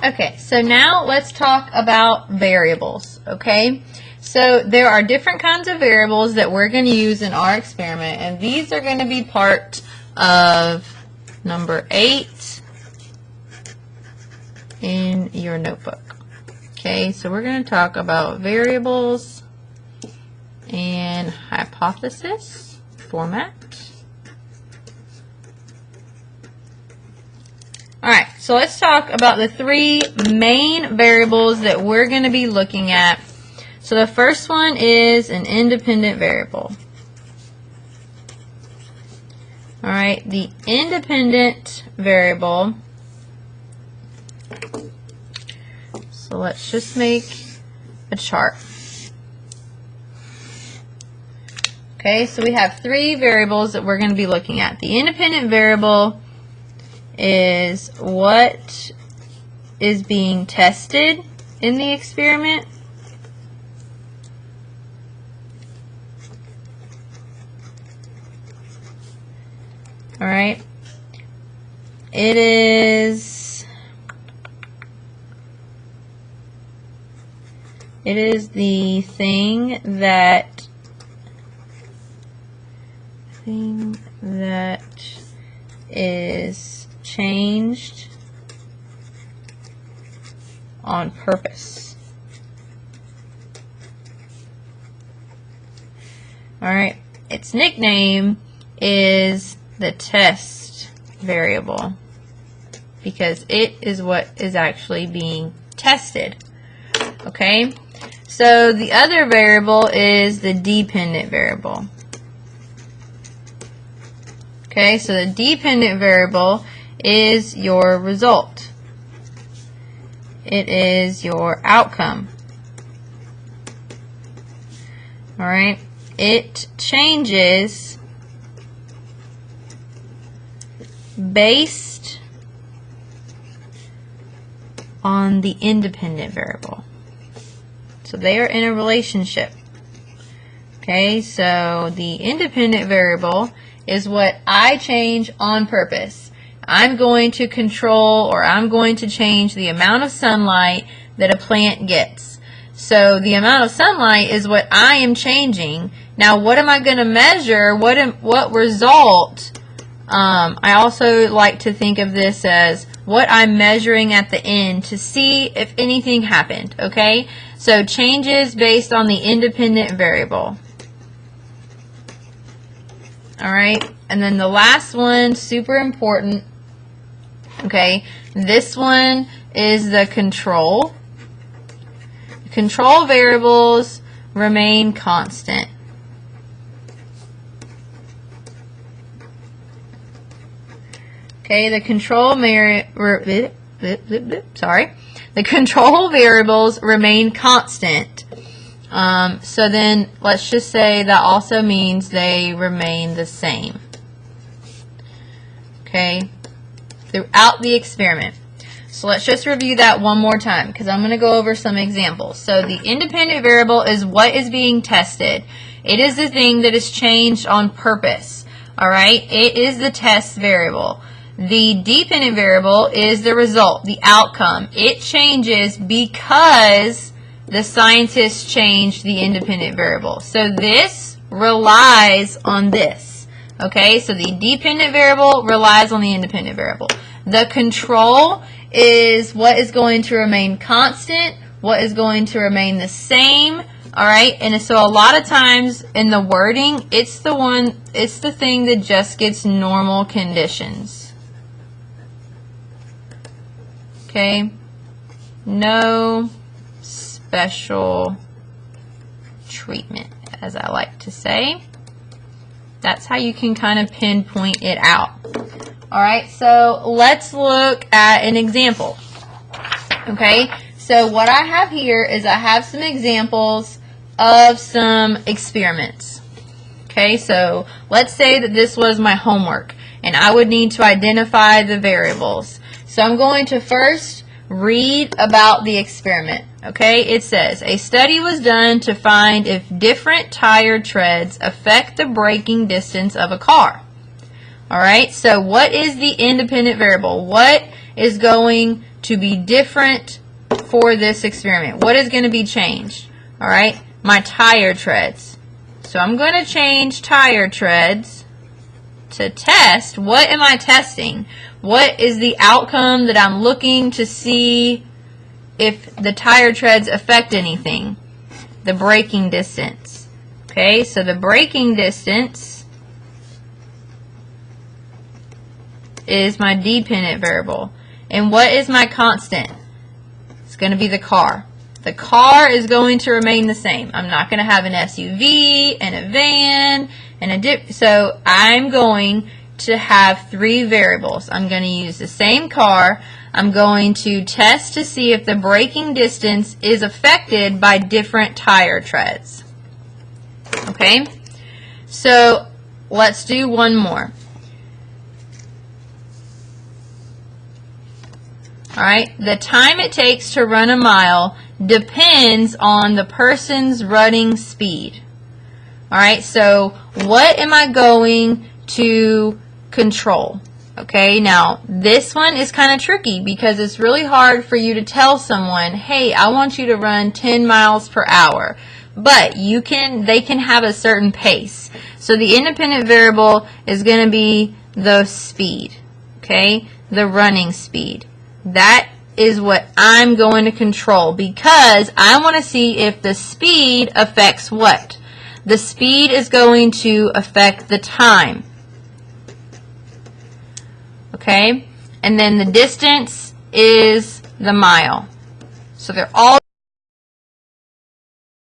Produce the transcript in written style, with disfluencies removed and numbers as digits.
Okay, so now let's talk about variables, okay? So there are different kinds of variables that we're going to use in our experiment, and these are going to be part of number 8 in your notebook. Okay, so we're going to talk about variables and hypothesis format. Alright, so let's talk about the 3 main variables that we're going to be looking at. So the first one is an independent variable. Alright, the independent variable, so let's just make a chart. Okay, so we have 3 variables that we're going to be looking at. The independent variable is what is being tested in the experiment. All right. It is the thing that is changed on purpose. Alright, its nickname is the test variable because it is what is actually being tested. Okay, so the other variable is the dependent variable. Okay, so the dependent variable is your result. It is your outcome. Alright, it changes based on the independent variable. So they are in a relationship. Okay, so the independent variable is what I change on purpose. I'm going to control, or I'm going to change the amount of sunlight that a plant gets. So the amount of sunlight is what I am changing. Now what am I going to measure? What result? I also like to think of this as what I'm measuring at the end to see if anything happened. Okay, so changes based on the independent variable. Alright, and then the last one, super important. Okay, this one is the control. Control variables remain constant. Okay, the control variables remain constant. So then let's just say that also means they remain the same. Okay, throughout the experiment. So let's just review that one more time because I'm going to go over some examples. So the independent variable is what is being tested. It is the thing that is changed on purpose. Alright, it is the test variable. The dependent variable is the result, the outcome. It changes because the scientists changed the independent variable. So this relies on this. Okay, so the dependent variable relies on the independent variable. The control is what is going to remain constant, what is going to remain the same. Alright, and so a lot of times in the wording, it's the thing that just gets normal conditions. Okay, no special treatment, as I like to say. That's how you can kind of pinpoint it out. Alright, so let's look at an example. Okay, so what I have here is I have some examples of some experiments. Okay, so let's say that this was my homework and I would need to identify the variables. So I'm going to first read about the experiment. Okay, it says, a study was done to find if different tire treads affect the braking distance of a car. Alright, so what is the independent variable? What is going to be different for this experiment? What is going to be changed? All right, my tire treads. So I'm going to change tire treads to test. What am I testing? What is the outcome that I'm looking to see if the tire treads affect anything? The braking distance. Okay, so the braking distance is my dependent variable. And what is my constant? It's going to be the car. The car is going to remain the same. I'm not going to have an SUV and a van and a dip. So I'm going to have three variables. I'm going to use the same car. I'm going to test to see if the braking distance is affected by different tire treads. Okay? So let's do one more. Alright, the time it takes to run a mile depends on the person's running speed. Alright, so what am I going to control? Okay, now this one is kind of tricky because it's really hard for you to tell someone, hey, I want you to run 10 miles per hour. But they can have a certain pace. So the independent variable is going to be the speed. Okay, the running speed. That is what I'm going to control because I want to see if the speed affects what? The speed is going to affect the time. Okay? And then the distance is the mile. So they're all